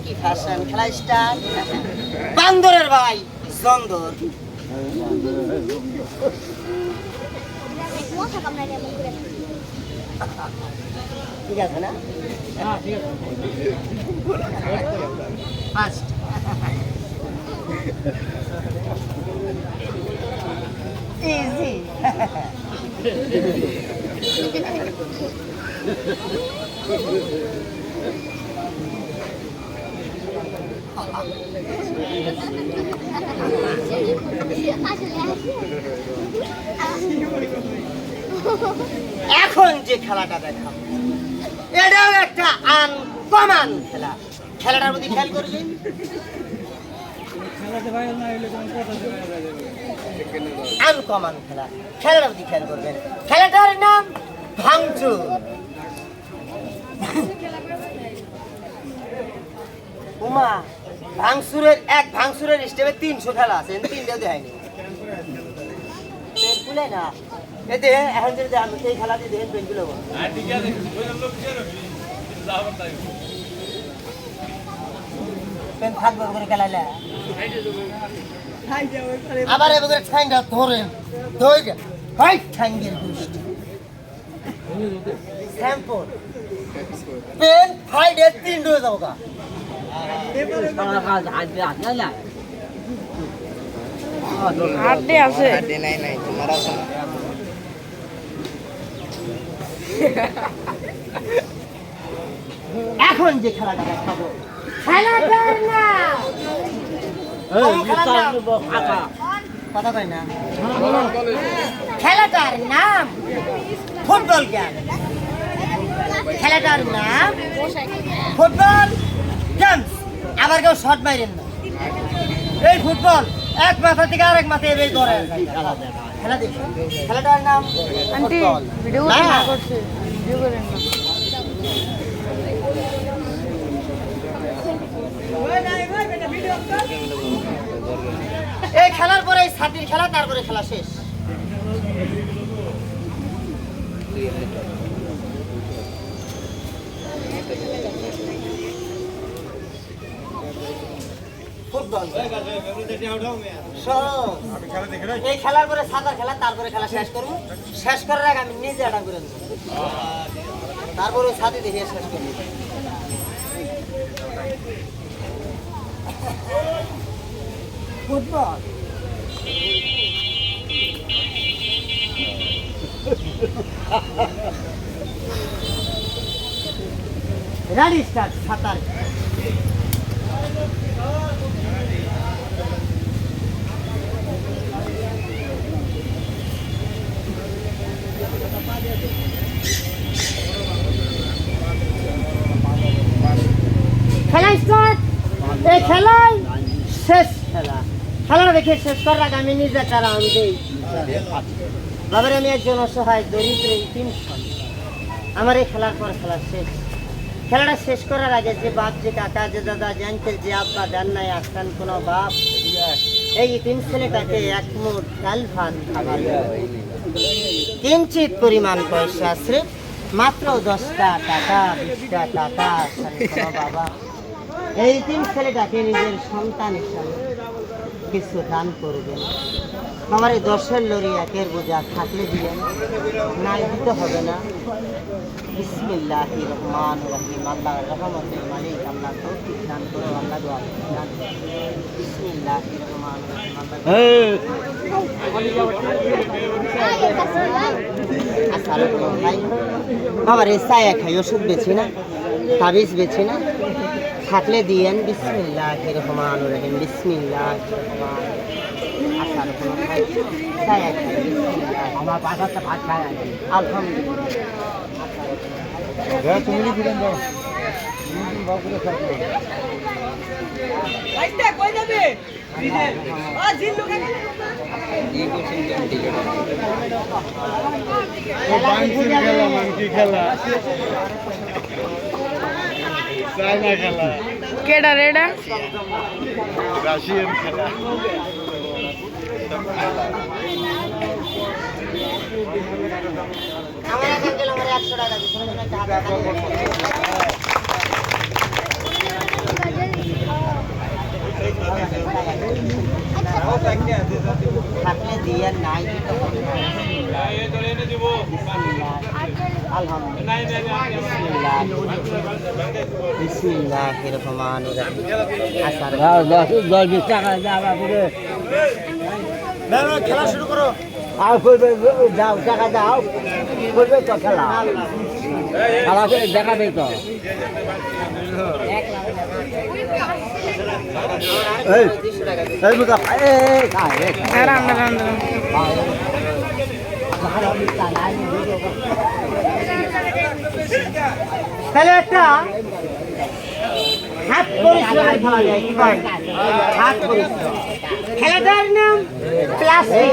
কি ফ্যাশন খেলা স্টার্ট। বান্দরের ভাই জন্দর। ঠিক আছে না? First easy. এখন যে খেলাটা দেখাবো এটাও একটা আনকমন খেলা। খেলাটার মধ্যে খেয়াল করবেন, আনকমন খেলা। খেলাটার মধ্যে খেয়াল করবেন, খেলাটার নাম ভাঙচুর। উমা ভাঙচুরের স্টেপে 300 খেলা আছে, 3টাও দেয়নি পেনগুলো না। এতে এখন যদি আমি সেই খেলা দিয়ে দেখেন পেনগুলো পেন থাকবে করে খেলালে আবার এবার ঠ্যাংটা ধরে ধরে হাই ঠ্যাঙ্গের গোষ্ঠী স্যাম্পল পেন ফাইডে 3 ডোজ হোগা। হাড্ডি আছে, নাই তোমার আছে না। এখন যে খেলাটা দেখাবো খেলাটার নাম কথা কয় না, খেলাটার নাম ফুটবল গেম। খেলাটার নাম ফুটবল গেমস। আবার কেউ শট মারেন না। এই ফুটবল এক মাথা থেকে আরেক মাথায় এভাবে করে খেলা দেখি। খেলাটার নাম আন্টি ফুটবল। ভিডিও হ্যাঁ। করছে, ভিডিও করেন না। এই খেলার পরে এই ছাতির খেলা, তারপরে খেলা শেষ। ফুটবল এই খেলার পরে সাঁতার খেলা, তারপরে খেলা শেষ করবো। শেষ করার আগে আমি নিজে এটা করে দেবো, তারপরে ছাতি দেখে শেষ করবো। Football ready start. সাঁতার খেলা স্টার্ট। এই খেলায় শেষ খেলা। খেলাটা দেখে শেষ করার আগে আমি নিজে একটা রাউন্ড দিই। বাবার আমি একজন অসহায় দরিদ্র ইতিম সন্তান। আমার এই খেলার পর খেলা শেষ। খেলাটা শেষ করার আগে যে বাপ, যে কাকা, যে দাদা, যে আঙ্কেল, যে আব্বা দেন নাই আসতেন কোনো বাপ, এই ইতিম ছেলেটাকে এক মুঠ ডাল ভাত খাবার কিঞ্চিত পরিমাণ পয়সা শ্রেফ মাত্র 10টা টাকা 20টা টাকা কোনো বাবা এই ইতিম ছেলেটাকে নিজের সন্তান হিসাবে কিছু দান করবেন। আমার এই 10-এর লরি 1-এর বোঝা থাকলে দিলেন, নাই দিতে হবে না। বিসমিল্লাহির রহমানির রহিম। আল্লাহর রহমতের মালিক, আল্লাহ তৌফিক দান করো, আল্লাহ দোয়া দান করো। বিসমিল্লাহির রহমানির রহিম। বাবার এই ছায়া খাই, ওষুধ বেছি না, তাবিজ বেছি না, থাকলে দিয়েন। বিসমিল্লাহির রহমানির রহিম। বিসমিল্লাহির রহমানির ছায়া খাই। আমার বাসাতে ভাত খায় আলহামদুলিল্লাহ। তুমি ফিরেন দাও বাবুরে থাকবে আইটা কই যাবে আ জিল্লু কাকা এই কোচিং টিকেট এই বাংকি খেলা চাইনা খেলা কেডা রেডা রাশিয়ান খেলা আমার কাছে গেল আমার 100 টাকা দিছেন, একটা হাত বিসমিল্লাহিররহমানিররহিম। আসার খেলা শুরু করো। আর করবে যাও টাকা দাও করবে তো খেলা খেলা করে দেখাবে তো এই এই বুঝা এই দাঁড়ান দাঁড়ান দাঁড়ান তাহলে একটা হাত পরিশ্রমের খেলা যায় কি কয়? হাত পরিশ্রম। খেলাটার নাম প্লাস্টিক।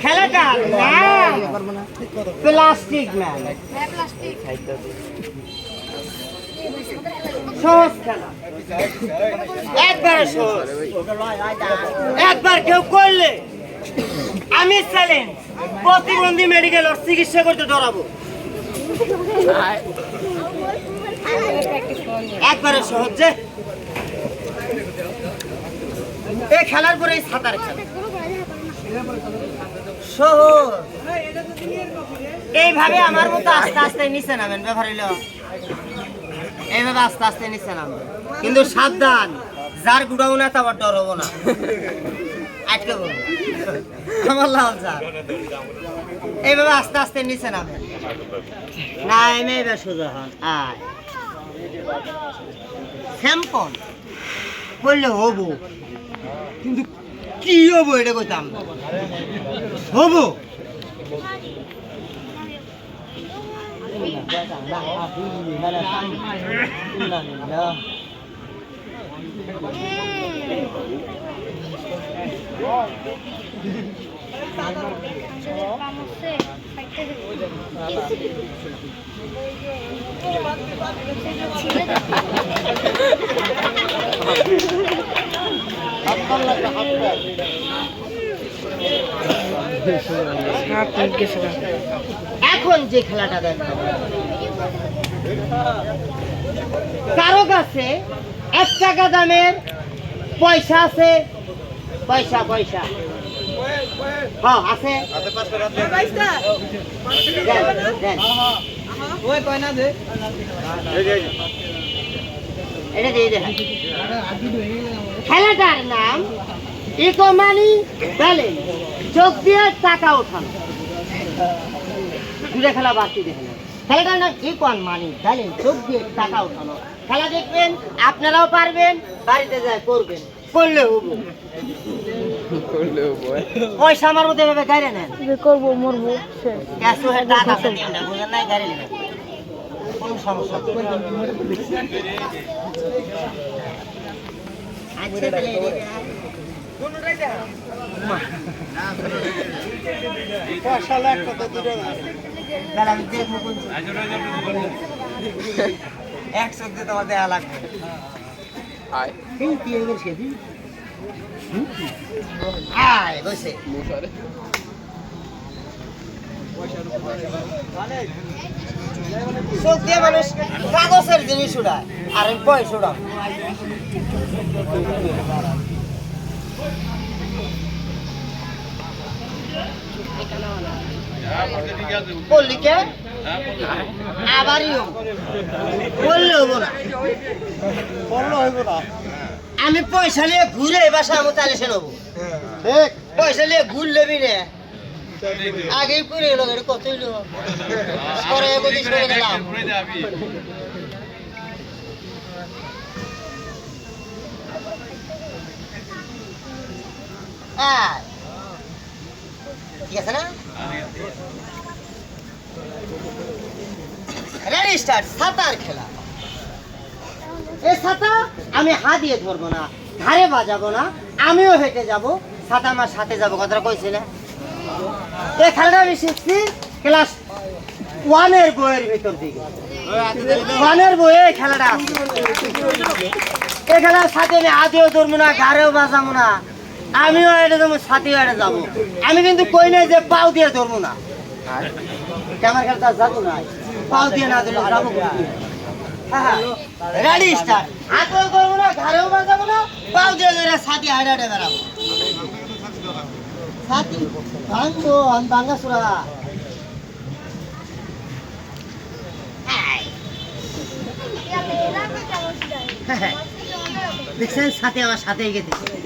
খেলাটার নাম প্লাস্টিক ম্যান। সহজ খেলা, একবারে সহজ। একবার কেউ করলে আমি চ্যালেঞ্জ, প্রতিবন্ধী মেডিকেল ওর চিকিৎসা করতে ডরাবো। একবারে সহজে এই খেলার পরে সাঁতার খেলা সহজ। এইভাবে আমার মতো আস্তে আস্তে নিচে নামেন, ব্যাপার হইল এইভাবে আস্তে আস্তে নিচে নামবেন, কিন্তু সাবধান, যার গুড়াও না তারপর ডর হবো না, আটকে বলবো আমার লাল যার। এইভাবে আস্তে আস্তে নিচে নামেন, না এমে এবার সোজা হন। আয় স্যাম্পন বললে হবো, কিন্তু কি হবো এটা কইতাম হবো। এখন যে খেলাটা দেখো, কারো কাছে 1 টাকা দামের পয়সা আছে, পয়সা পয়সা হ্যাঁ আছে, দেন, দেন। এটা দিয়ে দেন। খেলাটার নাম ইকো মানি ব্যালেন্স, চোখ দিয়ে টাকা ওঠানো। দুটা খেলা বাড়তি দেখেন। খেলাটার নাম ইকো মানি ব্যালেন্স, চোখ দিয়ে টাকা ওঠানো। খেলা দেখবেন, আপনারাও পারবেন, বাড়িতে যায় করবেন, করলে হবো। পয়সা আমার মধ্যে এভাবে গাড়ি নেন, করবো মরবো শেষ। ক্যাশ হয়ে টাকা আছে, বুঝেন নাই, গাড়ি নেন, কোনো সমস্যা নেই। আচ্ছা তাহলে আমি দেখবো একশো দিয়ে তোমার দেওয়া লাগবে। আয় বসে চোখ দিয়ে মানুষ কাগজের জিনিস উড়ায়, আর আমি পয়সা উড়াম। বললি কে আবারই বললে হবো না, আমি পয়সা নিয়ে ঘুরে বাসা আমি তাহলে সে নেবো। পয়সা নিয়ে ঘুরলে বিনে আগেই করে এলো, কতই লোক করে গেলাম। ঠিক আছে না? Ready start. সাঁতার খেলা। এই ছাতা আমি হাত দিয়ে ধরবো না, ধারে বাজাবো না, আমিও হেঁটে যাব, ছাতা আমার সাথে যাবো, কথাটা কইছি না? এই খেলাটা আমি শিখছি ক্লাস 1-এর বইয়ের ভিতর দিকে। 1-এর বইয়ে এই খেলাটা আছে। এই খেলার সাথে আমি হাতেও ধরবো না, ঘাড়েও বাজাবো না, আমিও এটা যাবো, সাথেও এটা যাবো। আমি কিন্তু কই নাই যে পাও দিয়ে ধরবো না, আমার খেলাটা যাবো না, পাও দিয়ে না ধরলে যাবো। Ready start. হাতেও ধরবো না, ঘাড়েও বাজাবো না, পাও দিয়ে ধরে সাথে হাঁটে হাঁটে বেড়াবো। সাথী ভাঙবো, আমি ভাঙা সুরা দেখছেন সাথে আমার সাথেই গেছে